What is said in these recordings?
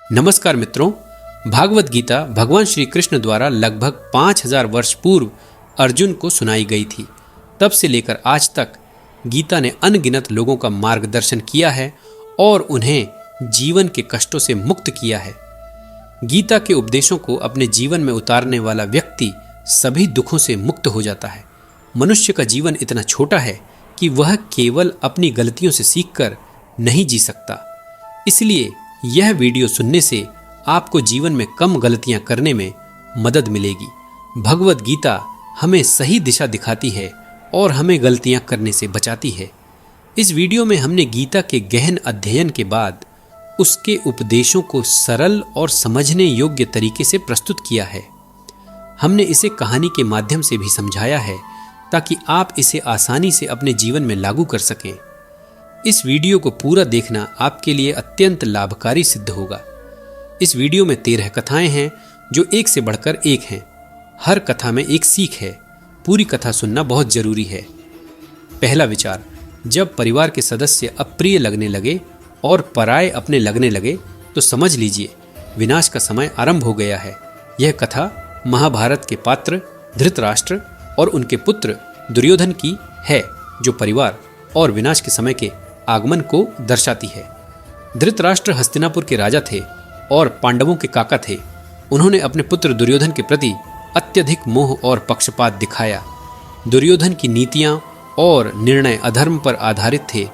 नमस्कार मित्रों, भागवत गीता भगवान श्री कृष्ण द्वारा लगभग 5000 वर्ष पूर्व अर्जुन को सुनाई गई थी। तब से लेकर आज तक गीता ने अनगिनत लोगों का मार्गदर्शन किया है और उन्हें जीवन के कष्टों से मुक्त किया है। गीता के उपदेशों को अपने जीवन में उतारने वाला व्यक्ति सभी दुखों से मुक्त हो जाता है। मनुष्य का जीवन इतना छोटा है कि वह केवल अपनी गलतियों से सीखकर नहीं जी सकता। इसलिए यह वीडियो सुनने से आपको जीवन में कम गलतियां करने में मदद मिलेगी। भगवत गीता हमें सही दिशा दिखाती है और हमें गलतियां करने से बचाती है। इस वीडियो में हमने गीता के गहन अध्ययन के बाद उसके उपदेशों को सरल और समझने योग्य तरीके से प्रस्तुत किया है। हमने इसे कहानी के माध्यम से भी समझाया है ताकि आप इसे आसानी से अपने जीवन में लागू कर सकें। इस वीडियो को पूरा देखना आपके लिए अत्यंत लाभकारी सिद्ध होगा। इस वीडियो में 13 कथाएं हैं जो एक से बढ़कर एक हैं। हर कथा में एक सीख है। पूरी कथा सुनना बहुत जरूरी है। पहला विचार, जब परिवार के सदस्य अप्रिय लगने लगे और पराये अपने लगने लगे तो समझ लीजिए विनाश का समय आरंभ हो गया है। यह कथा महाभारत के पात्र धृतराष्ट्र और उनके पुत्र दुर्योधन की है, जो परिवार और विनाश के समय के आगमन को दर्शाती है। धृतराष्ट्र हस्तिनापुर के राजा थे और पांडवों के काका थे। उन्होंने अपने पुत्र दुर्योधन के प्रति अत्यधिक मोह और पक्षपात दिखाया। दुर्योधन की नीतियां और निर्णय अधर्म पर आधारित थे,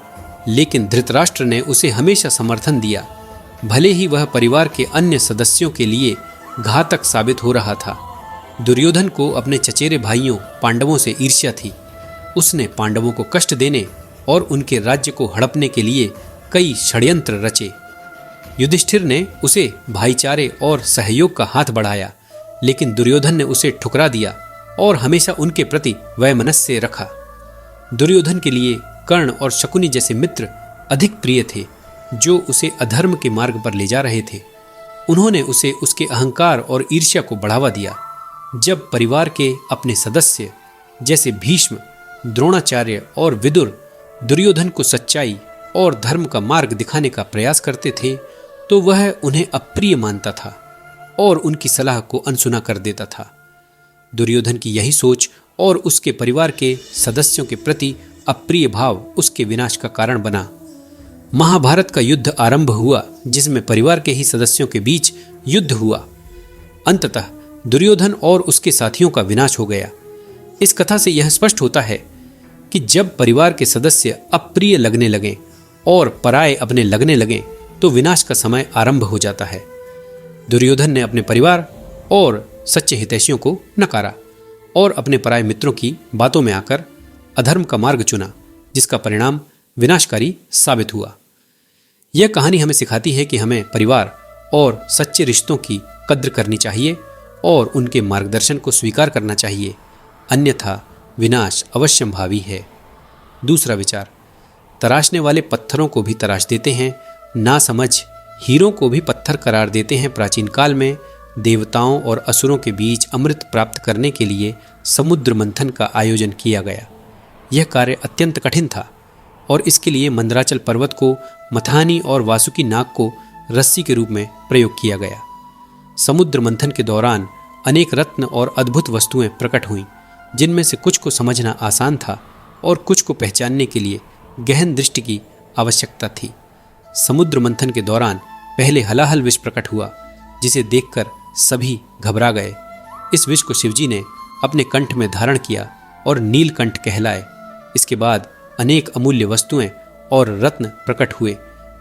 लेकिन धृतराष्ट्र ने उसे हमेशा समर्थन दिया, भले ही वह परिवार के अन्य सदस्यों के लिए घातक साबित हो रहा था। दुर्योधन को अपने चचेरे भाइयों पांडवों से ईर्ष्या थी। उसने पांडवों को कष्ट देने और उनके राज्य को हड़पने के लिए कई षड्यंत्र रचे। युधिष्ठिर ने उसे भाईचारे और सहयोग का हाथ बढ़ाया, लेकिन दुर्योधन ने उसे ठुकरा दिया और हमेशा उनके प्रति वैमनस्य रखा। दुर्योधन के लिए कर्ण और शकुनी जैसे मित्र अधिक प्रिय थे, जो उसे अधर्म के मार्ग पर ले जा रहे थे। उन्होंने उसे उसके अहंकार और ईर्ष्या को बढ़ावा दिया। जब परिवार के अपने सदस्य जैसे भीष्म, द्रोणाचार्य और विदुर दुर्योधन को सच्चाई और धर्म का मार्ग दिखाने का प्रयास करते थे तो वह उन्हें अप्रिय मानता था और उनकी सलाह को अनसुना कर देता था। दुर्योधन की यही सोच और उसके परिवार के सदस्यों के प्रति अप्रिय भाव उसके विनाश का कारण बना। महाभारत का युद्ध आरंभ हुआ, जिसमें परिवार के ही सदस्यों के बीच युद्ध हुआ। अंततः दुर्योधन और उसके साथियों का विनाश हो गया। इस कथा से यह स्पष्ट होता है कि जब परिवार के सदस्य अप्रिय लगने लगें और पराये अपने लगने लगें तो विनाश का समय आरंभ हो जाता है। दुर्योधन ने अपने परिवार और सच्चे हितैषियों को नकारा और अपने पराये मित्रों की बातों में आकर अधर्म का मार्ग चुना, जिसका परिणाम विनाशकारी साबित हुआ। यह कहानी हमें सिखाती है कि हमें परिवार और सच्चे रिश्तों की कद्र करनी चाहिए और उनके मार्गदर्शन को स्वीकार करना चाहिए, अन्यथा विनाश अवश्यंभावी है। दूसरा विचार, तराशने वाले पत्थरों को भी तराश देते हैं, ना समझ हीरों को भी पत्थर करार देते हैं। प्राचीन काल में देवताओं और असुरों के बीच अमृत प्राप्त करने के लिए समुद्र मंथन का आयोजन किया गया। यह कार्य अत्यंत कठिन था और इसके लिए मंदराचल पर्वत को मथानी और वासुकी नाग को रस्सी के रूप में प्रयोग किया गया। समुद्र मंथन के दौरान अनेक रत्न और अद्भुत वस्तुएं प्रकट हुईं, जिनमें से कुछ को समझना आसान था और कुछ को पहचानने के लिए गहन दृष्टि की आवश्यकता थी। समुद्र मंथन के दौरान पहले हलाहल विष प्रकट हुआ, जिसे देखकर सभी घबरा गए। इस विष को शिवजी ने अपने कंठ में धारण किया और नीलकंठ कहलाए। इसके बाद अनेक अमूल्य वस्तुएं और रत्न प्रकट हुए,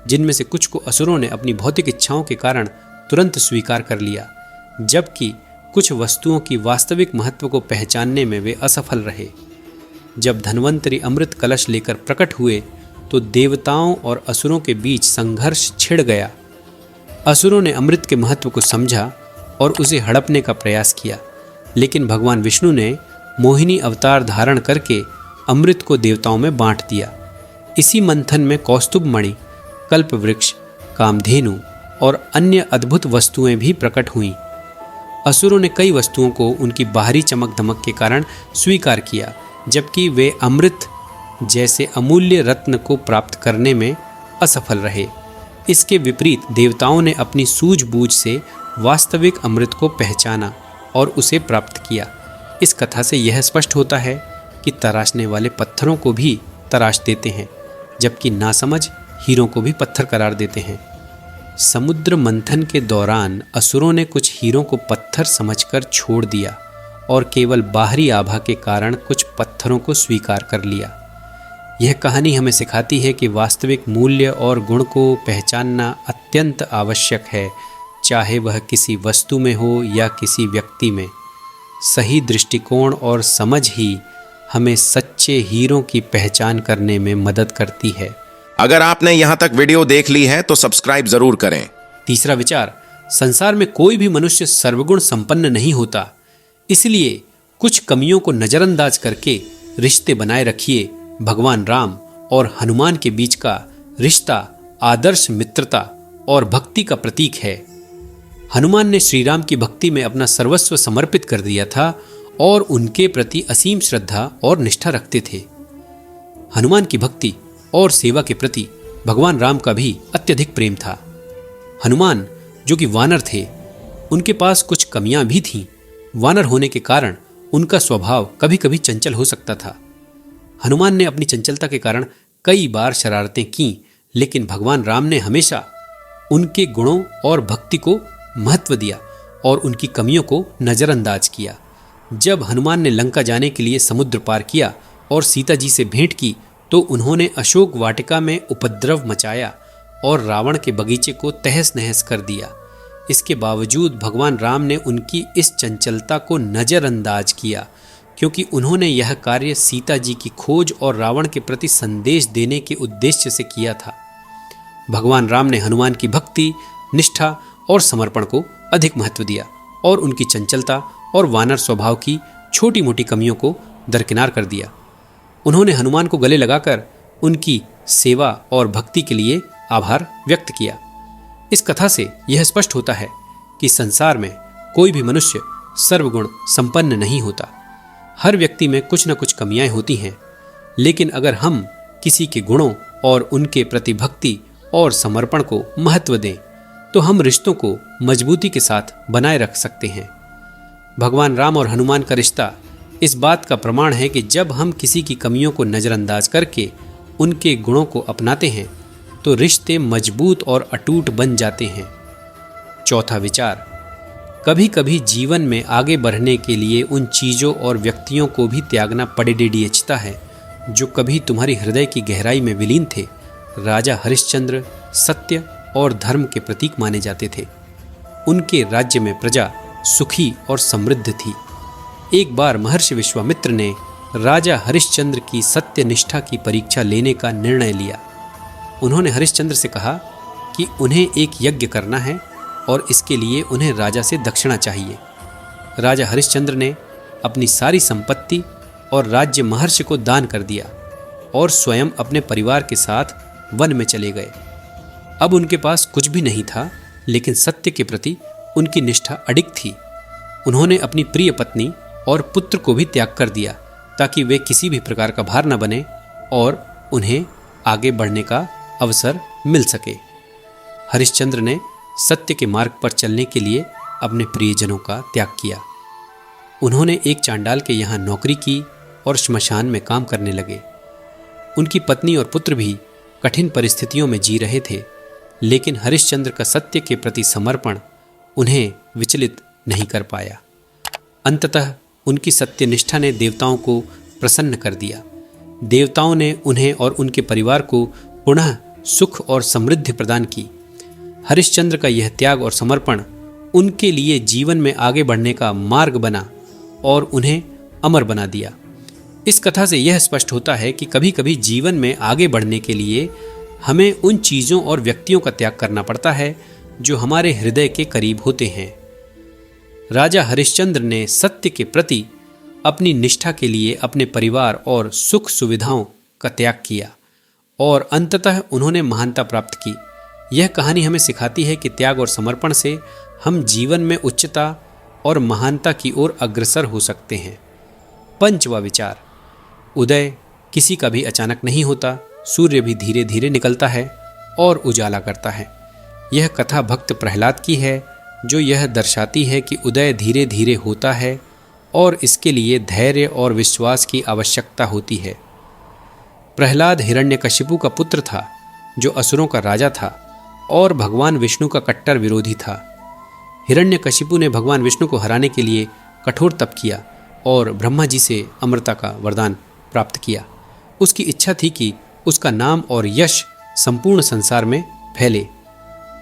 जिनमें से कुछ को असुरों ने अपनी भौतिक इच्छाओं के कारण तुरंत स्वीकार कर लिया, जबकि कुछ वस्तुओं की वास्तविक महत्व को पहचानने में वे असफल रहे। जब धन्वंतरी अमृत कलश लेकर प्रकट हुए तो देवताओं और असुरों के बीच संघर्ष छिड़ गया। असुरों ने अमृत के महत्व को समझा और उसे हड़पने का प्रयास किया, लेकिन भगवान विष्णु ने मोहिनी अवतार धारण करके अमृत को देवताओं में बांट दिया। इसी मंथन में कौस्तुभ मणि, कल्प वृक्ष, कामधेनु और अन्य अद्भुत वस्तुएं भी प्रकट हुईं। असुरों ने कई वस्तुओं को उनकी बाहरी चमक धमक के कारण स्वीकार किया, जबकि वे अमृत जैसे अमूल्य रत्न को प्राप्त करने में असफल रहे। इसके विपरीत देवताओं ने अपनी सूझबूझ से वास्तविक अमृत को पहचाना और उसे प्राप्त किया। इस कथा से यह स्पष्ट होता है कि तराशने वाले पत्थरों को भी तराश देते हैं, जबकि नासमझ हीरों को भी पत्थर करार देते हैं। समुद्र मंथन के दौरान असुरों ने कुछ हीरों को पत्थर समझकर छोड़ दिया और केवल बाहरी आभा के कारण कुछ पत्थरों को स्वीकार कर लिया। यह कहानी हमें सिखाती है कि वास्तविक मूल्य और गुण को पहचानना अत्यंत आवश्यक है, चाहे वह किसी वस्तु में हो या किसी व्यक्ति में। सही दृष्टिकोण और समझ ही हमें सच्चे हीरों की पहचान करने में मदद करती है। अगर आपने यहाँ तक वीडियो देख ली है तो सब्सक्राइब जरूर करें। तीसरा विचार, संसार में कोई भी मनुष्य सर्वगुण संपन्न नहीं होता, इसलिए कुछ कमियों को नजरअंदाज करके रिश्ते बनाए रखिए। भगवान राम और हनुमान के बीच का रिश्ता आदर्श मित्रता और भक्ति का प्रतीक है। हनुमान ने श्री राम की भक्ति में अपना सर्वस्व समर्पित कर दिया था और उनके प्रति असीम श्रद्धा और निष्ठा रखते थे। हनुमान की भक्ति और सेवा के प्रति भगवान राम का भी अत्यधिक प्रेम था। हनुमान, जो कि वानर थे, उनके पास कुछ कमियां भी थीं। वानर होने के कारण उनका स्वभाव कभी कभी चंचल हो सकता था। हनुमान ने अपनी चंचलता के कारण कई बार शरारतें की, लेकिन भगवान राम ने हमेशा उनके गुणों और भक्ति को महत्व दिया और उनकी कमियों को नजरअंदाज किया। जब हनुमान ने लंका जाने के लिए समुद्र पार किया और सीता जी से भेंट की, तो उन्होंने अशोक वाटिका में उपद्रव मचाया और रावण के बगीचे को तहस नहस कर दिया। इसके बावजूद भगवान राम ने उनकी इस चंचलता को नजरअंदाज किया, क्योंकि उन्होंने यह कार्य सीता जी की खोज और रावण के प्रति संदेश देने के उद्देश्य से किया था। भगवान राम ने हनुमान की भक्ति, निष्ठा और समर्पण को अधिक महत्व दिया और उनकी चंचलता और वानर स्वभाव की छोटी मोटी कमियों को दरकिनार कर दिया। उन्होंने हनुमान को गले लगाकर उनकी सेवा और भक्ति के लिए आभार व्यक्त किया। इस कथा से यह स्पष्ट होता है कि संसार में कोई भी मनुष्य सर्वगुण संपन्न नहीं होता। हर व्यक्ति में कुछ न कुछ कमियां होती हैं, लेकिन अगर हम किसी के गुणों और उनके प्रति भक्ति और समर्पण को महत्व दें, तो हम रिश्तों को मजबूती के साथ बनाए रख सकते हैं। भगवान राम और हनुमान का रिश्ता इस बात का प्रमाण है कि जब हम किसी की कमियों को नज़रअंदाज करके उनके गुणों को अपनाते हैं, तो रिश्ते मजबूत और अटूट बन जाते हैं। चौथा विचार, कभी कभी जीवन में आगे बढ़ने के लिए उन चीज़ों और व्यक्तियों को भी त्यागना पड़ेडियचता है जो कभी तुम्हारी हृदय की गहराई में विलीन थे। राजा हरिश्चंद्र सत्य और धर्म के प्रतीक माने जाते थे। उनके राज्य में प्रजा सुखी और समृद्ध थी। एक बार महर्षि विश्वामित्र ने राजा हरिश्चंद्र की सत्यनिष्ठा की परीक्षा लेने का निर्णय लिया। उन्होंने हरिश्चंद्र से कहा कि उन्हें एक यज्ञ करना है और इसके लिए उन्हें राजा से दक्षिणा चाहिए। राजा हरिश्चंद्र ने अपनी सारी संपत्ति और राज्य महर्षि को दान कर दिया और स्वयं अपने परिवार के साथ वन में चले गए। अब उनके पास कुछ भी नहीं था, लेकिन सत्य के प्रति उनकी निष्ठा अडिग थी। उन्होंने अपनी प्रिय पत्नी और पुत्र को भी त्याग कर दिया ताकि वे किसी भी प्रकार का भार न बने और उन्हें आगे बढ़ने का अवसर मिल सके। हरिश्चंद्र ने सत्य के मार्ग पर चलने के लिए अपने प्रियजनों का त्याग किया। उन्होंने एक चांडाल के यहाँ नौकरी की और श्मशान में काम करने लगे। उनकी पत्नी और पुत्र भी कठिन परिस्थितियों में जी रहे थे, लेकिन हरिश्चंद्र का सत्य के प्रति समर्पण उन्हें विचलित नहीं कर पाया। अंततः उनकी सत्यनिष्ठा ने देवताओं को प्रसन्न कर दिया। देवताओं ने उन्हें और उनके परिवार को पुनः सुख और समृद्धि प्रदान की। हरिश्चंद्र का यह त्याग और समर्पण उनके लिए जीवन में आगे बढ़ने का मार्ग बना और उन्हें अमर बना दिया। इस कथा से यह स्पष्ट होता है कि कभी कभी जीवन में आगे बढ़ने के लिए हमें उन चीज़ों और व्यक्तियों का त्याग करना पड़ता है जो हमारे हृदय के करीब होते हैं। राजा हरिश्चंद्र ने सत्य के प्रति अपनी निष्ठा के लिए अपने परिवार और सुख सुविधाओं का त्याग किया और अंततः उन्होंने महानता प्राप्त की। यह कहानी हमें सिखाती है कि त्याग और समर्पण से हम जीवन में उच्चता और महानता की ओर अग्रसर हो सकते हैं। पंचवा विचार, उदय किसी का भी अचानक नहीं होता। सूर्य भी धीरे धीरे निकलता है और उजाला करता है, यह कथा भक्त प्रहलाद की है, जो यह दर्शाती है कि उदय धीरे धीरे होता है और इसके लिए धैर्य और विश्वास की आवश्यकता होती है। प्रहलाद हिरण्यकशिपु का पुत्र था, जो असुरों का राजा था और भगवान विष्णु का कट्टर विरोधी था। हिरण्यकशिपु ने भगवान विष्णु को हराने के लिए कठोर तप किया और ब्रह्मा जी से अमरता का वरदान प्राप्त किया। उसकी इच्छा थी कि उसका नाम और यश संपूर्ण संसार में फैले।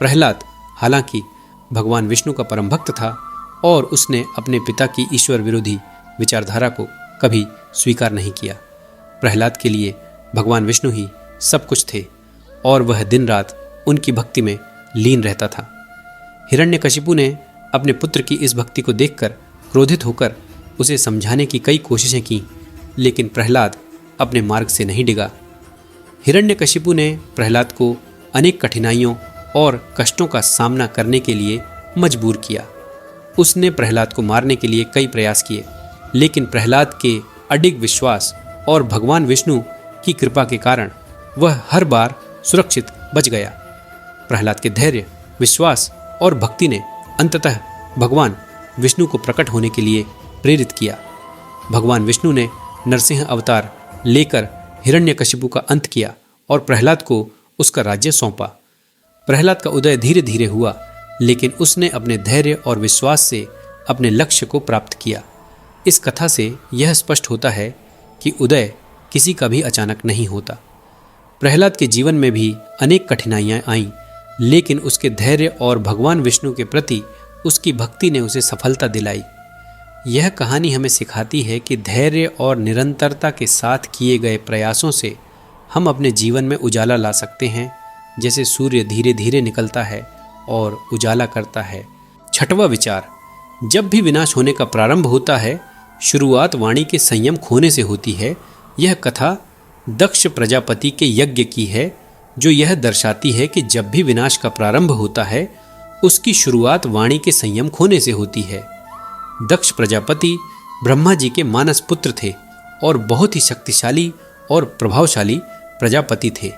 प्रहलाद हालांकि भगवान विष्णु का परम भक्त था और उसने अपने पिता की ईश्वर विरोधी विचारधारा को कभी स्वीकार नहीं किया। प्रहलाद के लिए भगवान विष्णु ही सब कुछ थे और वह दिन रात उनकी भक्ति में लीन रहता था। हिरण्यकशिपु ने अपने पुत्र की इस भक्ति को देखकर क्रोधित होकर उसे समझाने की कई कोशिशें की, लेकिन प्रहलाद अपने मार्ग से नहीं डिगा। हिरण्यकशिपु ने प्रहलाद को अनेक कठिनाइयों और कष्टों का सामना करने के लिए मजबूर किया। उसने प्रहलाद को मारने के लिए कई प्रयास किए, लेकिन प्रहलाद के अडिग विश्वास और भगवान विष्णु की कृपा के कारण वह हर बार सुरक्षित बच गया। प्रहलाद के धैर्य, विश्वास और भक्ति ने अंततः भगवान विष्णु को प्रकट होने के लिए प्रेरित किया। भगवान विष्णु ने नरसिंह अवतार लेकर हिरण्यकशिपु का अंत किया और प्रहलाद को उसका राज्य सौंपा। प्रहलाद का उदय धीरे धीरे हुआ, लेकिन उसने अपने धैर्य और विश्वास से अपने लक्ष्य को प्राप्त किया। इस कथा से यह स्पष्ट होता है कि उदय किसी का भी अचानक नहीं होता। प्रहलाद के जीवन में भी अनेक कठिनाइयाँ आईं, लेकिन उसके धैर्य और भगवान विष्णु के प्रति उसकी भक्ति ने उसे सफलता दिलाई। यह कहानी हमें सिखाती है कि धैर्य और निरंतरता के साथ किए गए प्रयासों से हम अपने जीवन में उजाला ला सकते हैं, जैसे सूर्य धीरे धीरे निकलता है और उजाला करता है। छठवां विचार, जब भी विनाश होने का प्रारंभ होता है, शुरुआत वाणी के संयम खोने से होती है। यह कथा दक्ष प्रजापति के यज्ञ की है, जो यह दर्शाती है कि जब भी विनाश का प्रारंभ होता है, उसकी शुरुआत वाणी के संयम खोने से होती है। दक्ष प्रजापति ब्रह्मा जी के मानस पुत्र थे और बहुत ही शक्तिशाली और प्रभावशाली प्रजापति थे।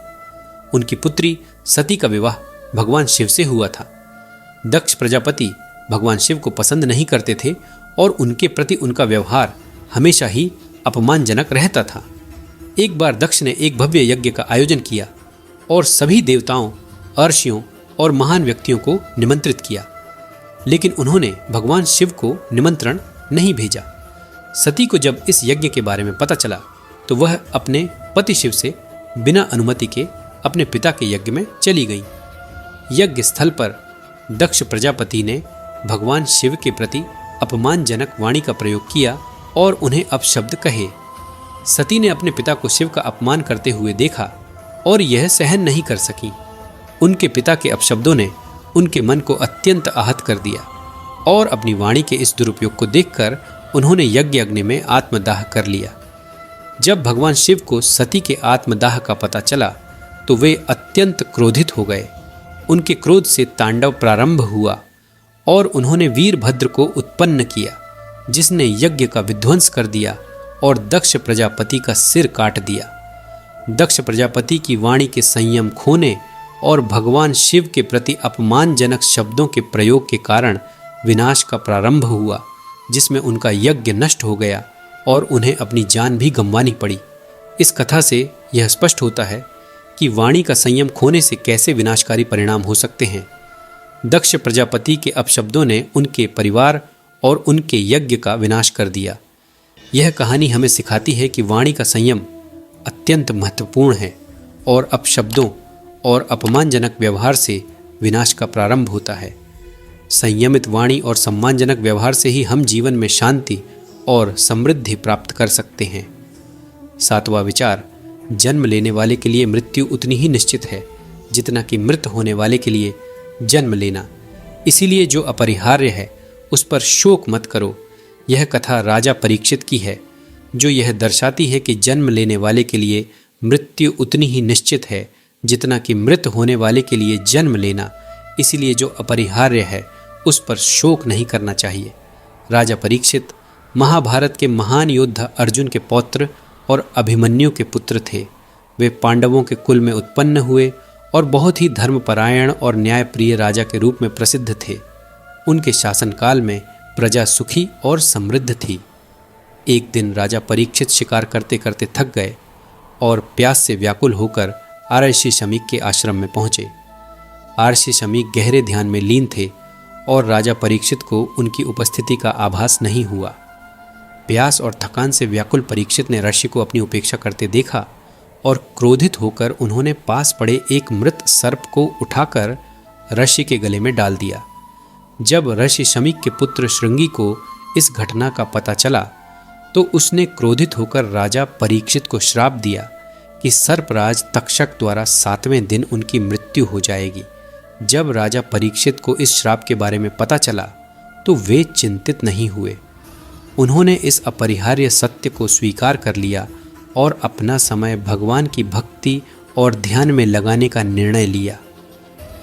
उनकी पुत्री सती का विवाह भगवान शिव से हुआ था। दक्ष प्रजापति भगवान शिव को पसंद नहीं करते थे और उनके प्रति उनका व्यवहार हमेशा ही अपमानजनक रहता था। एक बार दक्ष ने एक भव्य यज्ञ का आयोजन किया और सभी देवताओं, अर्षियों और महान व्यक्तियों को निमंत्रित किया, लेकिन उन्होंने भगवान शिव को निमंत्रण नहीं भेजा। सती को जब इस यज्ञ के बारे में पता चला तो वह अपने पति शिव से बिना अनुमति के अपने पिता के यज्ञ में चली गई। यज्ञ स्थल पर दक्ष प्रजापति ने भगवान शिव के प्रति अपमानजनक वाणी का प्रयोग किया और उन्हें अपशब्द कहे। सती ने अपने पिता को शिव का अपमान करते हुए देखा और यह सहन नहीं कर सकी। उनके पिता के अपशब्दों ने उनके मन को अत्यंत आहत कर दिया और अपनी वाणी के इस दुरुपयोग को देखकर उन्होंने यज्ञ अग्नि में आत्मदाह कर लिया। जब भगवान शिव को सती के आत्मदाह का पता चला तो वे अत्यंत क्रोधित हो गए। उनके क्रोध से तांडव प्रारंभ हुआ और उन्होंने वीरभद्र को उत्पन्न किया, जिसने यज्ञ का विध्वंस कर दिया और दक्ष प्रजापति का सिर काट दिया। दक्ष प्रजापति की वाणी के संयम खोने और भगवान शिव के प्रति अपमानजनक शब्दों के प्रयोग के कारण विनाश का प्रारंभ हुआ, जिसमें उनका यज्ञ नष्ट हो गया और उन्हें अपनी जान भी गंवानी पड़ी। इस कथा से यह स्पष्ट होता है कि वाणी का संयम खोने से कैसे विनाशकारी परिणाम हो सकते हैं। दक्ष प्रजापति के अपशब्दों ने उनके परिवार और उनके यज्ञ का विनाश कर दिया। यह कहानी हमें सिखाती है कि वाणी का संयम अत्यंत महत्वपूर्ण है और अपशब्दों और अपमानजनक व्यवहार से विनाश का प्रारंभ होता है। संयमित वाणी और सम्मानजनक व्यवहार से ही हम जीवन में शांति और समृद्धि प्राप्त कर सकते हैं। सातवां विचार, जन्म लेने वाले के लिए मृत्यु उतनी ही निश्चित है जितना कि मृत होने वाले के लिए जन्म लेना। इसीलिए जो अपरिहार्य है उस पर शोक मत करो। यह कथा राजा परीक्षित की है, जो यह दर्शाती है कि जन्म लेने वाले के लिए मृत्यु उतनी ही निश्चित है जितना कि मृत होने वाले के लिए जन्म लेना। इसीलिए जो अपरिहार्य है उस पर शोक नहीं करना चाहिए। राजा परीक्षित महाभारत के महान योद्धा अर्जुन के पौत्र और अभिमन्यु के पुत्र थे। वे पांडवों के कुल में उत्पन्न हुए और बहुत ही धर्मपरायण और न्यायप्रिय राजा के रूप में प्रसिद्ध थे। उनके शासनकाल में प्रजा सुखी और समृद्ध थी। एक दिन राजा परीक्षित शिकार करते करते थक गए और प्यास से व्याकुल होकर आर्षि शमीक के आश्रम में पहुंचे। आर्षि शमीक गहरे ध्यान में लीन थे और राजा परीक्षित को उनकी उपस्थिति का आभास नहीं हुआ। प्यास और थकान से व्याकुल परीक्षित ने ऋषि को अपनी उपेक्षा करते देखा और क्रोधित होकर उन्होंने पास पड़े एक मृत सर्प को उठाकर ऋषि के गले में डाल दिया। जब ऋषि शमीक के पुत्र श्रृंगी को इस घटना का पता चला तो उसने क्रोधित होकर राजा परीक्षित को श्राप दिया कि सर्पराज तक्षक द्वारा 7वें दिन उनकी मृत्यु हो जाएगी। जब राजा परीक्षित को इस श्राप के बारे में पता चला तो वे चिंतित नहीं हुए। उन्होंने इस अपरिहार्य सत्य को स्वीकार कर लिया और अपना समय भगवान की भक्ति और ध्यान में लगाने का निर्णय लिया।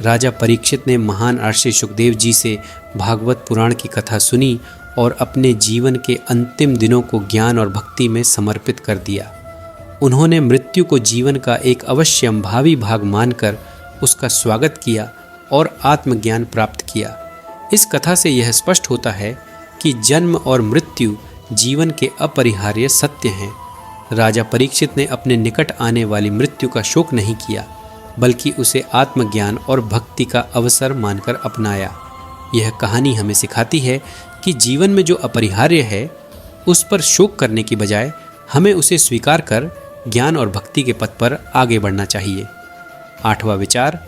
राजा परीक्षित ने महान ऋषि सुखदेव जी से भागवत पुराण की कथा सुनी और अपने जीवन के अंतिम दिनों को ज्ञान और भक्ति में समर्पित कर दिया। उन्होंने मृत्यु को जीवन का एक अवश्यंभावी भाग मानकर उसका स्वागत किया और आत्मज्ञान प्राप्त किया। इस कथा से यह स्पष्ट होता है कि जन्म और मृत्यु जीवन के अपरिहार्य सत्य हैं। राजा परीक्षित ने अपने निकट आने वाली मृत्यु का शोक नहीं किया, बल्कि उसे आत्मज्ञान और भक्ति का अवसर मानकर अपनाया। यह कहानी हमें सिखाती है कि जीवन में जो अपरिहार्य है उस पर शोक करने की बजाय हमें उसे स्वीकार कर ज्ञान और भक्ति के पथ पर आगे बढ़ना चाहिए। 8वां विचार,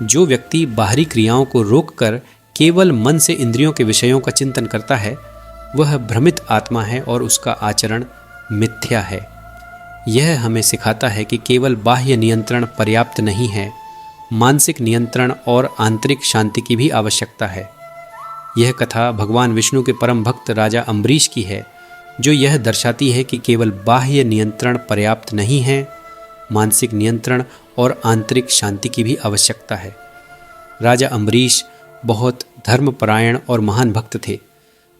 जो व्यक्ति बाहरी क्रियाओं को रोककर केवल मन से इंद्रियों के विषयों का चिंतन करता है वह भ्रमित आत्मा है और उसका आचरण मिथ्या है। यह हमें सिखाता है कि केवल बाह्य नियंत्रण पर्याप्त नहीं है, मानसिक नियंत्रण और आंतरिक शांति की भी आवश्यकता है। यह कथा भगवान विष्णु के परम भक्त राजा अम्बरीश की है, जो यह दर्शाती है कि केवल बाह्य नियंत्रण पर्याप्त नहीं है, मानसिक नियंत्रण और आंतरिक शांति की भी आवश्यकता है। राजा अम्बरीश बहुत धर्मपरायण और महान भक्त थे।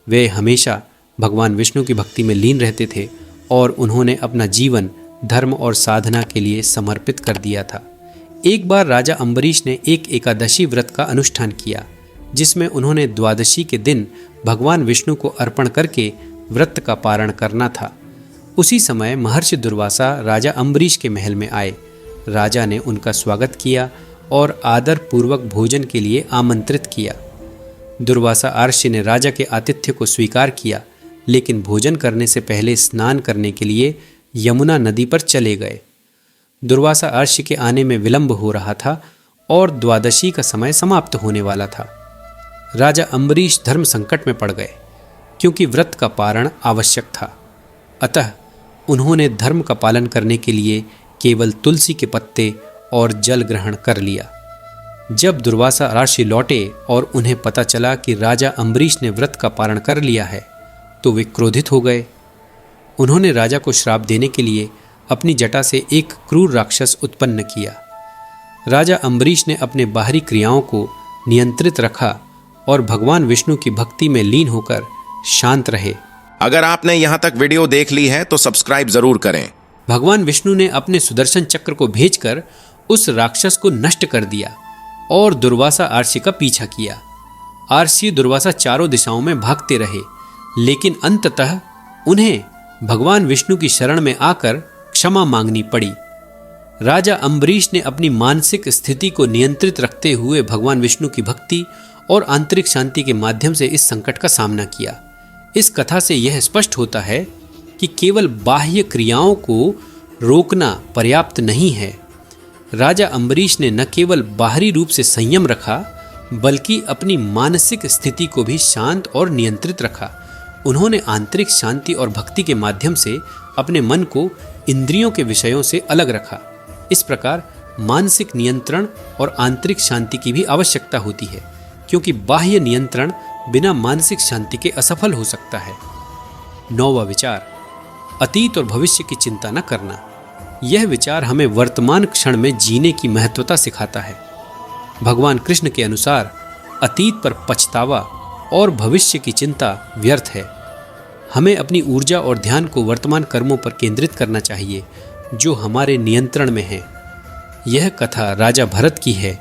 वे हमेशा भगवान विष्णु की भक्ति में लीन रहते थे और उन्होंने अपना जीवन धर्म और साधना के लिए समर्पित कर दिया था। एक बार राजा अम्बरीश ने एक एकादशी व्रत का अनुष्ठान किया, जिसमें उन्होंने द्वादशी के दिन भगवान विष्णु को अर्पण करके व्रत का पारण करना था। उसी समय महर्षि दुर्वासा राजा अम्बरीश के महल में आए। राजा ने उनका स्वागत किया और आदर पूर्वक भोजन के लिए आमंत्रित किया। दुर्वासा आर्षि ने राजा के आतिथ्य को स्वीकार किया, लेकिन भोजन करने से पहले स्नान करने के लिए यमुना नदी पर चले गए। दुर्वासा आर्षि के आने में विलंब हो रहा था और द्वादशी का समय समाप्त होने वाला था। राजा अम्बरीश धर्म संकट में पड़ गए, क्योंकि व्रत का पारण आवश्यक था। अतः उन्होंने धर्म का पालन करने के लिए केवल तुलसी के पत्ते और जल ग्रहण कर लिया। जब दुर्वासा आर्षि लौटे और उन्हें पता चला कि राजा अम्बरीश ने व्रत का पारण कर लिया है तो वे क्रोधित हो गए। उन्होंने राजा को श्राप देने के लिए अपनी जटा से एक क्रूर राक्षस उत्पन्न किया। राजा अम्बरीश ने अपने बाहरी क्रियाओं को नियंत्रित रखा और भगवान विष्णु की भक्ति में लीन होकर शांत रहे। अगर आपने यहाँ तक वीडियो देख ली है तो सब्सक्राइब जरूर करें। भगवान विष्णु ने अपने सुदर्शन चक्र को भेजकर उस राक्षस को नष्ट कर दिया और दुर्वासा आर्षि का पीछा किया। आर्षि दुर्वासा चारों दिशाओं में भागते रहे, लेकिन अंततः उन्हें भगवान विष्णु की शरण में आकर क्षमा मांगनी पड़ी। राजा अम्बरीश ने अपनी मानसिक स्थिति को नियंत्रित रखते हुए भगवान विष्णु की भक्ति और आंतरिक शांति के माध्यम से इस संकट का सामना किया। इस कथा से यह स्पष्ट होता है कि केवल बाह्य क्रियाओं को रोकना पर्याप्त नहीं है। राजा अम्बरीश ने न केवल बाहरी रूप से संयम रखा, बल्कि अपनी मानसिक स्थिति को भी शांत और नियंत्रित रखा। उन्होंने आंतरिक शांति और भक्ति के माध्यम से अपने मन को इंद्रियों के विषयों से अलग रखा। इस प्रकार मानसिक नियंत्रण और आंतरिक शांति की भी आवश्यकता होती है, क्योंकि बाह्य नियंत्रण बिना मानसिक शांति के असफल हो सकता है। 9वां विचार, अतीत और भविष्य की चिंता न करना। यह विचार हमें वर्तमान क्षण में जीने की महत्वता सिखाता है। भगवान कृष्ण के अनुसार अतीत पर पछतावा और भविष्य की चिंता व्यर्थ है। हमें अपनी ऊर्जा और ध्यान को वर्तमान कर्मों पर केंद्रित करना चाहिए जो हमारे नियंत्रण में हैं। यह कथा राजा भरत की है,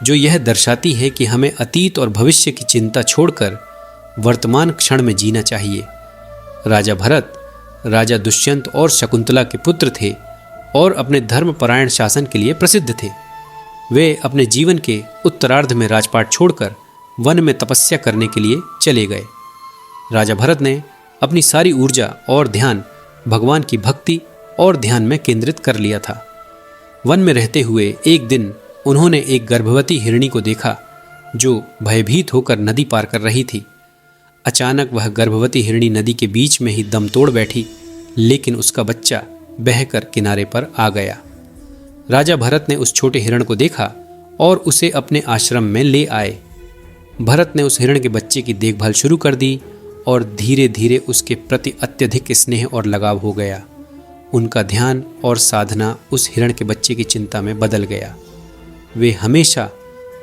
जो यह दर्शाती है कि हमें अतीत और भविष्य की चिंता छोड़कर वर्तमान क्षण में जीना चाहिए। राजा भरत राजा दुष्यंत और शकुंतला के पुत्र थे और अपने धर्मपरायण शासन के लिए प्रसिद्ध थे। वे अपने जीवन के उत्तरार्ध में राजपाट छोड़कर वन में तपस्या करने के लिए चले गए। राजा भरत ने अपनी सारी ऊर्जा और ध्यान भगवान की भक्ति और ध्यान में केंद्रित कर लिया था। वन में रहते हुए एक दिन उन्होंने एक गर्भवती हिरणी को देखा जो भयभीत होकर नदी पार कर रही थी। अचानक वह गर्भवती हिरणी नदी के बीच में ही दम तोड़ बैठी, लेकिन उसका बच्चा बहकर किनारे पर आ गया। राजा भरत ने उस छोटे हिरण को देखा और उसे अपने आश्रम में ले आए। भरत ने उस हिरण के बच्चे की देखभाल शुरू कर दी और धीरे धीरे उसके प्रति अत्यधिक स्नेह और लगाव हो गया। उनका ध्यान और साधना उस हिरण के बच्चे की चिंता में बदल गया। वे हमेशा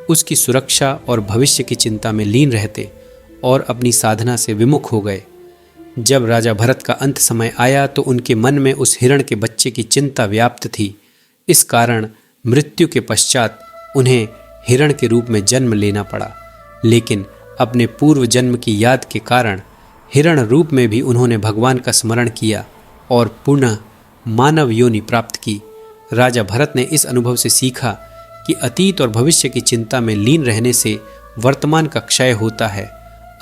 उसकी सुरक्षा और भविष्य की चिंता में लीन रहते और अपनी साधना से विमुख हो गए। जब राजा भरत का अंत समय आया तो उनके मन में उस हिरण के बच्चे की चिंता व्याप्त थी। इस कारण मृत्यु के पश्चात उन्हें हिरण के रूप में जन्म लेना पड़ा, लेकिन अपने पूर्व जन्म की याद के कारण हिरण रूप में भी उन्होंने भगवान का स्मरण किया और पुनः मानव योनि प्राप्त की। राजा भरत ने इस अनुभव से सीखा कि अतीत और भविष्य की चिंता में लीन रहने से वर्तमान का क्षय होता है।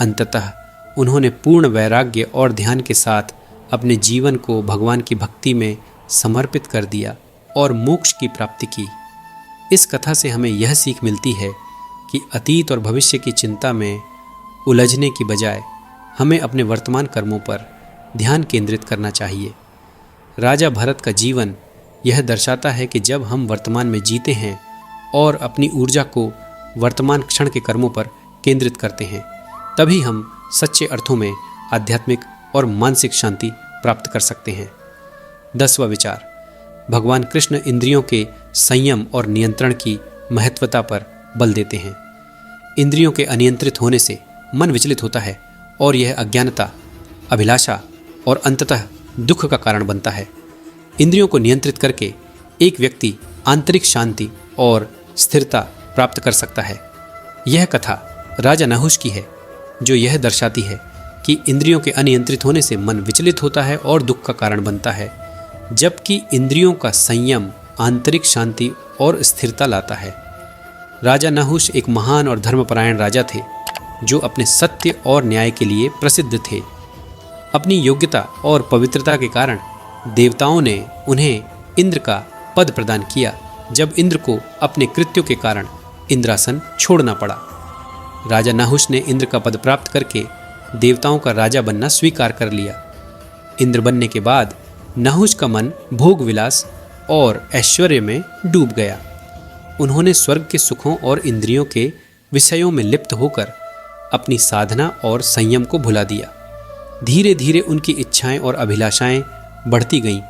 अंततः उन्होंने पूर्ण वैराग्य और ध्यान के साथ अपने जीवन को भगवान की भक्ति में समर्पित कर दिया और मोक्ष की प्राप्ति की। इस कथा से हमें यह सीख मिलती है कि अतीत और भविष्य की चिंता में उलझने की बजाय हमें अपने वर्तमान कर्मों पर ध्यान केंद्रित करना चाहिए। राजा भरत का जीवन यह दर्शाता है कि जब हम वर्तमान में जीते हैं और अपनी ऊर्जा को वर्तमान क्षण के कर्मों पर केंद्रित करते हैं, तभी हम सच्चे अर्थों में आध्यात्मिक और मानसिक शांति प्राप्त कर सकते हैं। 10वां विचार, भगवान कृष्ण इंद्रियों के संयम और नियंत्रण की महत्वता पर बल देते हैं। इंद्रियों के अनियंत्रित होने से मन विचलित होता है और यह अज्ञानता, अभिलाषा और अंततः दुख का कारण बनता है। इंद्रियों को नियंत्रित करके एक व्यक्ति आंतरिक शांति और स्थिरता प्राप्त कर सकता है। यह कथा राजा नहुष की है, जो यह दर्शाती है कि इंद्रियों के अनियंत्रित होने से मन विचलित होता है और दुख का कारण बनता है, जबकि इंद्रियों का संयम आंतरिक शांति और स्थिरता लाता है। राजा नहुष एक महान और धर्मपरायण राजा थे, जो अपने सत्य और न्याय के लिए प्रसिद्ध थे। अपनी योग्यता और पवित्रता के कारण देवताओं ने उन्हें इंद्र का पद प्रदान किया, जब इंद्र को अपने कृत्यों के कारण इंद्रासन छोड़ना पड़ा। राजा नहुष ने इंद्र का पद प्राप्त करके देवताओं का राजा बनना स्वीकार कर लिया। इंद्र बनने के बाद नहुष का मन भोग विलास और ऐश्वर्य में डूब गया। उन्होंने स्वर्ग के सुखों और इंद्रियों के विषयों में लिप्त होकर अपनी साधना और संयम को भुला दिया। धीरे धीरे उनकी इच्छाएं और अभिलाषाएं बढ़ती गईं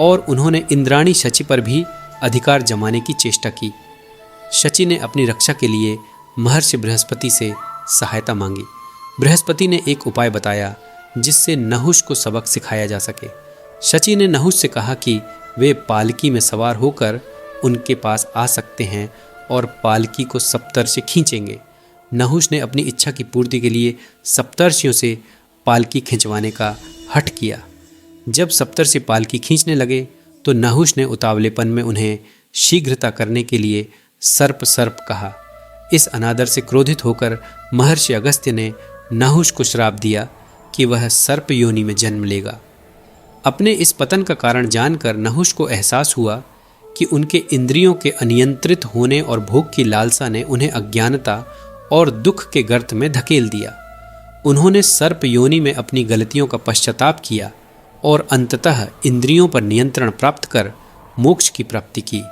और उन्होंने इंद्राणी शची पर भी अधिकार जमाने की चेष्टा की। शची ने अपनी रक्षा के लिए महर्षि बृहस्पति से सहायता मांगी। बृहस्पति ने एक उपाय बताया जिससे नहुष को सबक सिखाया जा सके। शची ने नहुष से कहा कि वे पालकी में सवार होकर उनके पास आ सकते हैं और पालकी को सप्तर्षि खींचेंगे। नहुष ने अपनी इच्छा की पूर्ति के लिए सप्तर्षियों से पालकी खिंचवाने का हठ किया। जब सप्तर्षि पालकी खींचने लगे तो नहुष ने उतावलेपन में उन्हें शीघ्रता करने के लिए सर्प सर्प कहा। इस अनादर से क्रोधित होकर महर्षि अगस्त्य ने नहुष को श्राप दिया कि वह सर्प योनि में जन्म लेगा। अपने इस पतन का कारण जानकर नहुष को एहसास हुआ कि उनके इंद्रियों के अनियंत्रित होने और भोग की लालसा ने उन्हें अज्ञानता और दुख के गर्त में धकेल दिया। उन्होंने सर्प योनि में अपनी गलतियों का पश्चाताप किया और अंततः इंद्रियों पर नियंत्रण प्राप्त कर मोक्ष की प्राप्ति की।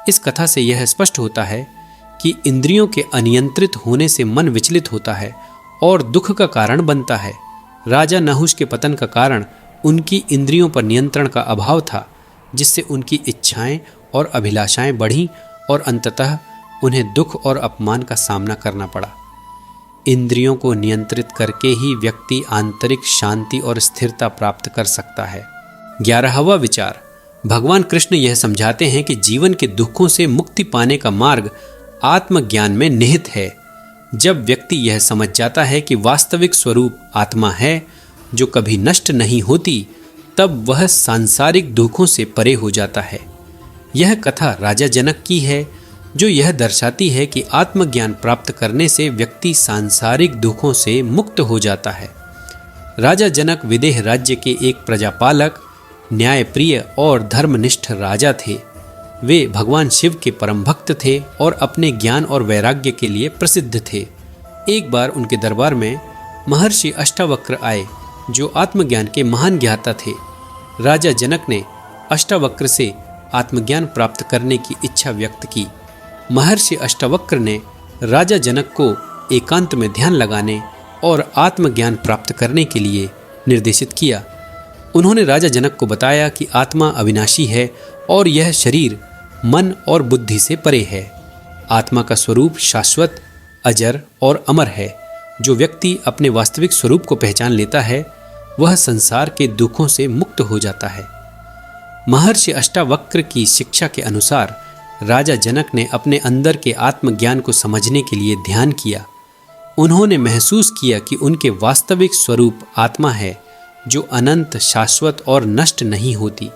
इस कथा से यह स्पष्ट होता है कि इंद्रियों के अनियंत्रित होने से मन विचलित होता है और दुख का कारण बनता है। राजा नहुष के पतन का कारण उनकी इंद्रियों पर नियंत्रण का अभाव था, जिससे उनकी इच्छाएं और अभिलाषाएं बढ़ीं और अंततः उन्हें दुख और अपमान का सामना करना पड़ा। इंद्रियों को नियंत्रित करके ही व्यक्ति आंतरिक शांति और स्थिरता प्राप्त कर सकता है। 11वां विचार, भगवान कृष्ण यह समझाते हैं कि जीवन के दुखों से मुक्ति पाने का मार्ग आत्मज्ञान में निहित है। जब व्यक्ति यह समझ जाता है कि वास्तविक स्वरूप आत्मा है जो कभी नष्ट नहीं होती, तब वह सांसारिक दुखों से परे हो जाता है। यह कथा राजा जनक की है, जो यह दर्शाती है कि आत्मज्ञान प्राप्त करने से व्यक्ति सांसारिक दुखों से मुक्त हो जाता है। राजा जनक विदेह राज्य के एक प्रजापालक, न्यायप्रिय और धर्मनिष्ठ राजा थे। वे भगवान शिव के परम भक्त थे और अपने ज्ञान और वैराग्य के लिए प्रसिद्ध थे। एक बार उनके दरबार में महर्षि अष्टावक्र आए, जो आत्मज्ञान के महान ज्ञाता थे। राजा जनक ने अष्टावक्र से आत्मज्ञान प्राप्त करने की इच्छा व्यक्त की। महर्षि अष्टावक्र ने राजा जनक को एकांत में ध्यान लगाने और आत्मज्ञान प्राप्त करने के लिए निर्देशित किया। उन्होंने राजा जनक को बताया कि आत्मा अविनाशी है और यह शरीर, मन और बुद्धि से परे है। आत्मा का स्वरूप शाश्वत, अजर और अमर है। जो व्यक्ति अपने वास्तविक स्वरूप को पहचान लेता है, वह संसार के दुखों से मुक्त हो जाता है। महर्षि अष्टावक्र की शिक्षा के अनुसार राजा जनक ने अपने अंदर के आत्मज्ञान को समझने के लिए ध्यान किया। उन्होंने महसूस किया कि उनके वास्तविक स्वरूप आत्मा है, जो अनंत, शाश्वत और नष्ट नहीं होती।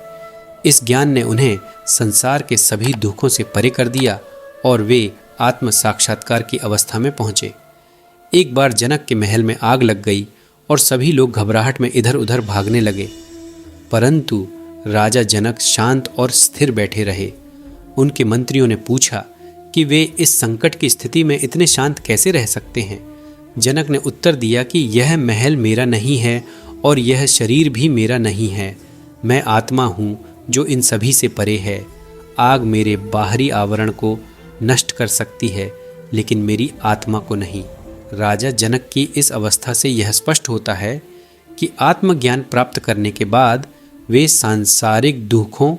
इस ज्ञान ने उन्हें संसार के सभी दुखों से परे कर दिया और वे आत्म साक्षात्कार की अवस्था में पहुंचे। एक बार जनक के महल में आग लग गई और सभी लोग घबराहट में इधर उधर भागने लगे, परंतु राजा जनक शांत और स्थिर बैठे रहे। उनके मंत्रियों ने पूछा कि वे इस संकट की स्थिति में इतने शांत कैसे रह सकते हैं। जनक ने उत्तर दिया कि यह महल मेरा नहीं है और यह शरीर भी मेरा नहीं है। मैं आत्मा हूँ जो इन सभी से परे है। आग मेरे बाहरी आवरण को नष्ट कर सकती है, लेकिन मेरी आत्मा को नहीं। राजा जनक की इस अवस्था से यह स्पष्ट होता है कि आत्मज्ञान प्राप्त करने के बाद वे सांसारिक दुखों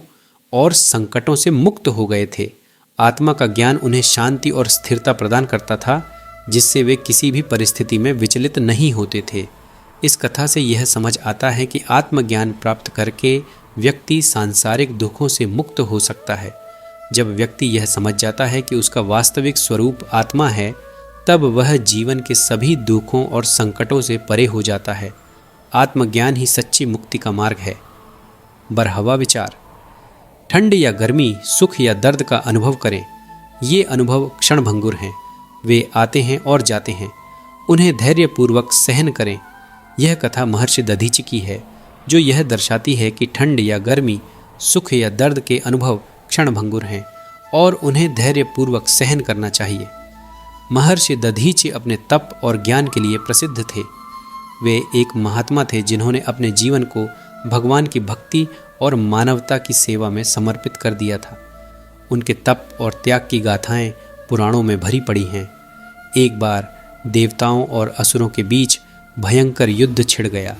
और संकटों से मुक्त हो गए थे। आत्मा का ज्ञान उन्हें शांति और स्थिरता प्रदान करता था, जिससे वे किसी भी परिस्थिति में विचलित नहीं होते थे। इस कथा से यह समझ आता है कि आत्मज्ञान प्राप्त करके व्यक्ति सांसारिक दुखों से मुक्त हो सकता है। जब व्यक्ति यह समझ जाता है कि उसका वास्तविक स्वरूप आत्मा है, तब वह जीवन के सभी दुखों और संकटों से परे हो जाता है। आत्मज्ञान ही सच्ची मुक्ति का मार्ग है। बरहवा विचार। ठंड या गर्मी, सुख या दर्द का अनुभव करें। ये अनुभव क्षणभंगुर हैं। वे आते हैं और जाते हैं। उन्हें धैर्यपूर्वक सहन करें। यह कथा महर्षि दधीचि की है, जो यह दर्शाती है कि ठंड या गर्मी, सुख या दर्द के अनुभव क्षणभंगुर हैं और उन्हें धैर्यपूर्वक सहन करना चाहिए। महर्षि दधीचि अपने तप और ज्ञान के लिए प्रसिद्ध थे। वे एक महात्मा थे जिन्होंने अपने जीवन को भगवान की भक्ति और मानवता की सेवा में समर्पित कर दिया था। उनके तप और त्याग की गाथाएं पुराणों में भरी पड़ी हैं। एक बार देवताओं और असुरों के बीच भयंकर युद्ध छिड़ गया।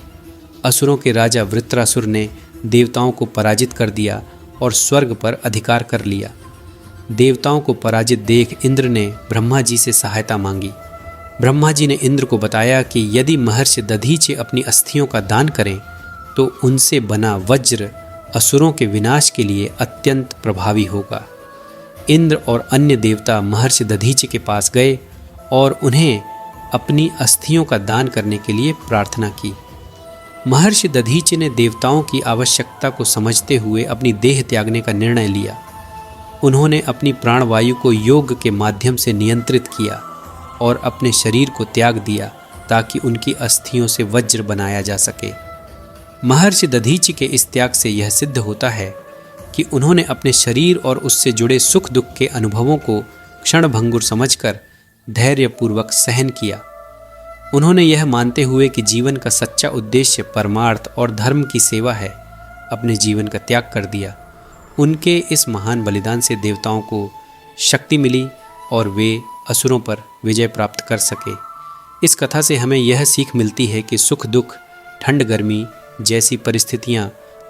असुरों के राजा वृत्रासुर ने देवताओं को पराजित कर दिया और स्वर्ग पर अधिकार कर लिया। देवताओं को पराजित देख इंद्र ने ब्रह्मा जी से सहायता मांगी। ब्रह्मा जी ने इंद्र को बताया कि यदि महर्षि दधीचि अपनी अस्थियों का दान करें तो उनसे बना वज्र असुरों के विनाश के लिए अत्यंत प्रभावी होगा। इंद्र और अन्य देवता महर्षि दधीचि के पास गए और उन्हें अपनी अस्थियों का दान करने के लिए प्रार्थना की। महर्षि दधीचि ने देवताओं की आवश्यकता को समझते हुए अपनी देह त्यागने का निर्णय लिया। उन्होंने अपनी प्राणवायु को योग के माध्यम से नियंत्रित किया और अपने शरीर को त्याग दिया ताकि उनकी अस्थियों से वज्र बनाया जा सके। महर्षि दधीचि के इस त्याग से यह सिद्ध होता है कि उन्होंने अपने शरीर और उससे जुड़े सुख दुख के अनुभवों को क्षणभंगुर समझकर धैर्यपूर्वक सहन किया। उन्होंने यह मानते हुए कि जीवन का सच्चा उद्देश्य परमार्थ और धर्म की सेवा है, अपने जीवन का त्याग कर दिया। उनके इस महान बलिदान से देवताओं को शक्ति मिली और वे असुरों पर विजय प्राप्त कर सके। इस कथा से हमें यह सीख मिलती है कि सुख दुख, ठंड गर्मी जैसी परिस्थितियां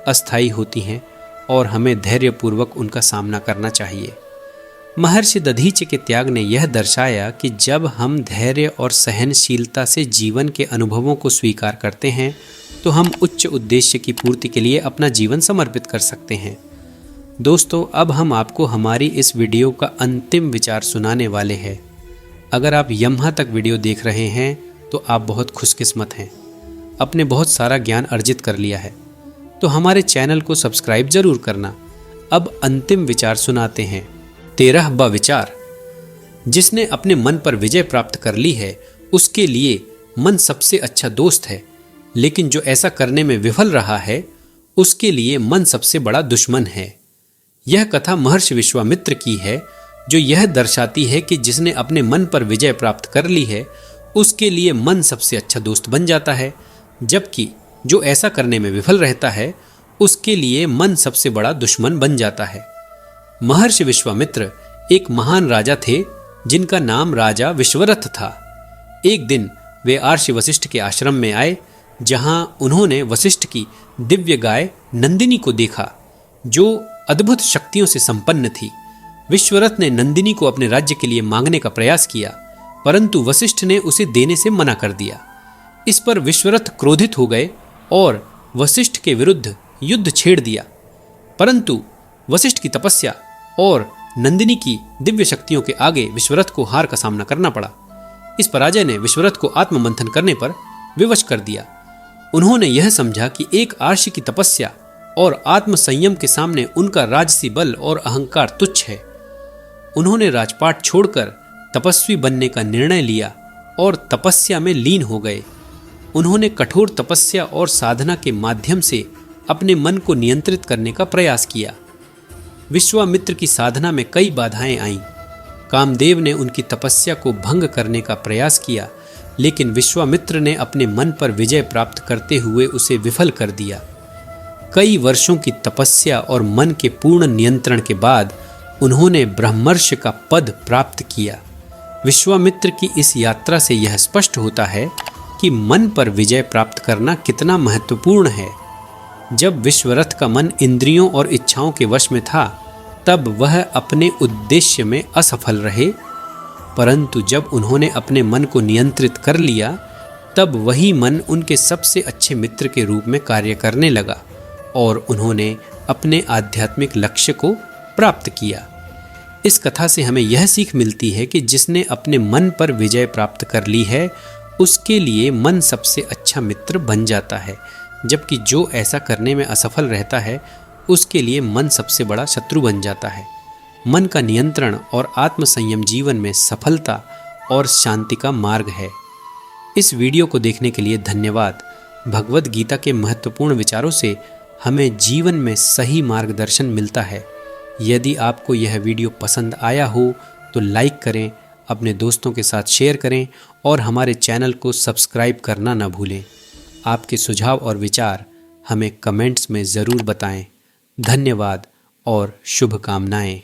अस्थायी होती हैं और हमें धैर्यपूर्वक उनका सामना करना चाहिए। महर्षि दधीचि के त्याग ने यह दर्शाया कि जब हम धैर्य और सहनशीलता से जीवन के अनुभवों को स्वीकार करते हैं तो हम उच्च उद्देश्य की पूर्ति के लिए अपना जीवन समर्पित कर सकते हैं। दोस्तों, अब हम आपको हमारी इस वीडियो का अंतिम विचार सुनाने वाले हैं। अगर आप यहाँ तक वीडियो देख रहे हैं तो आप बहुत खुशकिस्मत हैं, आपने बहुत सारा ज्ञान अर्जित कर लिया है। तो हमारे चैनल को सब्सक्राइब जरूर करना। अब अंतिम विचार सुनाते हैं। 13वां विचार, जिसने अपने मन पर विजय प्राप्त कर ली है उसके लिए मन सबसे अच्छा दोस्त है, लेकिन जो ऐसा करने में विफल रहा है उसके लिए मन सबसे बड़ा दुश्मन है। यह कथा महर्षि विश्वामित्र की है, जो यह दर्शाती है कि जिसने अपने मन पर विजय प्राप्त कर ली है उसके लिए मन सबसे अच्छा दोस्त बन जाता है, जबकि जो ऐसा करने में विफल रहता है उसके लिए मन सबसे बड़ा दुश्मन बन जाता है। महर्षि विश्वामित्र एक महान राजा थे जिनका नाम राजा विश्वरथ था। एक दिन वे आर्षि वशिष्ठ के आश्रम में आए, जहां उन्होंने वशिष्ठ की दिव्य गाय नंदिनी को देखा, जो अद्भुत शक्तियों से संपन्न थी। विश्वरथ ने नंदिनी को अपने राज्य के लिए मांगने का प्रयास किया, परंतु वशिष्ठ ने उसे देने से मना कर दिया। इस पर विश्वरथ क्रोधित हो गए और वशिष्ठ के विरुद्ध युद्ध छेड़ दिया, परंतु वशिष्ठ की तपस्या और नंदिनी की दिव्य शक्तियों के आगे विश्वरथ को हार का सामना करना पड़ा। इस पराजय ने विश्वरथ को आत्ममंथन करने पर विवश कर दिया। उन्होंने यह समझा कि एक आर्षि की तपस्या और आत्म संयम के सामने उनका राजसी बल और अहंकार तुच्छ है। उन्होंने राजपाट छोड़कर तपस्वी बनने का निर्णय लिया और तपस्या में लीन हो गए। उन्होंने कठोर तपस्या और साधना के माध्यम से अपने मन को नियंत्रित करने का प्रयास किया। विश्वामित्र की साधना में कई बाधाएं आईं। कामदेव ने उनकी तपस्या को भंग करने का प्रयास किया, लेकिन विश्वामित्र ने अपने मन पर विजय प्राप्त करते हुए उसे विफल कर दिया। कई वर्षों की तपस्या और मन के पूर्ण नियंत्रण के बाद उन्होंने ब्रह्मर्षि का पद प्राप्त किया। विश्वामित्र की इस यात्रा से यह स्पष्ट होता है कि मन पर विजय प्राप्त करना कितना महत्वपूर्ण है। जब विश्वरथ का मन इंद्रियों और इच्छाओं के वश में था, तब वह अपने उद्देश्य में असफल रहे, परंतु जब उन्होंने अपने मन को नियंत्रित कर लिया, तब वही मन उनके सबसे अच्छे मित्र के रूप में कार्य करने लगा और उन्होंने अपने आध्यात्मिक लक्ष्य को प्राप्त किया। इस कथा से हमें यह सीख मिलती है कि जिसने अपने मन पर विजय प्राप्त कर ली है उसके लिए मन सबसे अच्छा मित्र बन जाता है, जबकि जो ऐसा करने में असफल रहता है उसके लिए मन सबसे बड़ा शत्रु बन जाता है। मन का नियंत्रण और आत्म संयम जीवन में सफलता और शांति का मार्ग है। इस वीडियो को देखने के लिए धन्यवाद। भगवद गीता के महत्वपूर्ण विचारों से हमें जीवन में सही मार्गदर्शन मिलता है। यदि आपको यह वीडियो पसंद आया हो तो लाइक करें, अपने दोस्तों के साथ शेयर करें और हमारे चैनल को सब्सक्राइब करना न भूलें। आपके सुझाव और विचार हमें कमेंट्स में ज़रूर बताएं। धन्यवाद और शुभकामनाएं।